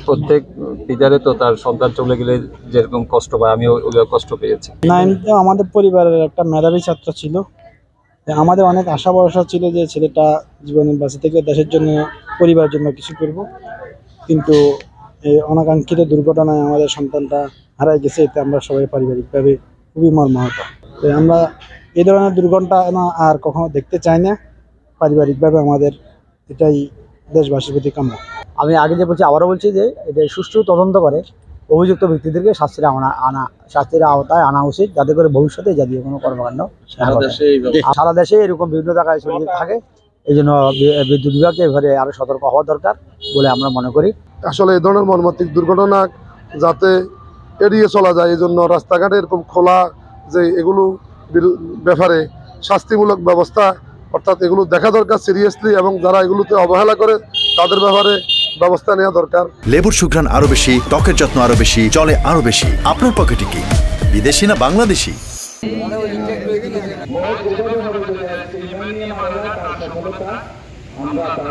প্রত্যেক পিতারে তো তার সন্তান চলে গেলে যেরকম কষ্ট পায়, আমিও ওইভাবে কষ্ট পেয়েছি। নাইনতে আমাদের পরিবারের একটা মেধাবী ছাত্র ছিল। আমাদের অনেক আশা ভরসা ছিল যে ছেলেটা জীবনে বেঁচে থেকে দেশের জন্য, পরিবারের জন্য কিছু করব। কিন্তু এই অনাকাঙ্ক্ষিত দুর্ঘটনায় আমাদের সন্তানটা হারাই গেছে। এতে আমরা সবাই পারিবারিকভাবে খুবই মর্মাহত। তো আমরা এই ধরনের দুর্ঘটনা আর কখনো দেখতে চাই না। পারিবারিকভাবে আমাদের এটাই দেশবাসীর প্রতি কাম্য। আমি আগে যে বলছি, আবারও বলছি যে এটা সুষ্ঠু তদন্ত করে অভিযুক্ত ব্যক্তিদেরকে শাস্তির আওতায় আনা উচিত, যাতে করে ভবিষ্যতে জাতীয় কোনো কর্মকাণ্ড সারা দেশে এরকম বিভিন্ন জায়গায় সুযোগ থাকে। এই জন্য বিদ্যুৎ বিভাগকে এবারে আরো সতর্ক হওয়া দরকার বলে আমরা মনে করি। আসলে এই ধরনের মর্মান্তিক দুর্ঘটনা যাতে এড়িয়ে চলা যায়, এই জন্য রাস্তাঘাটে এরকম খোলা যে এগুলো ব্যাপারে শাস্তিমূলক ব্যবস্থা, অর্থাৎ এগুলো দেখা দরকার সিরিয়াসলি, এবং যারা এগুলোতে অবহেলা করে তাদের ব্যাপারে ব্যবস্থা নেওয়া দরকার। লেবুর সুঘ্রাণ আরো বেশি, ত্বকের যত্ন আরো বেশি, চলে আরো বেশি। আপনার পকেটে কি বিদেশি না বাংলাদেশি? আমরা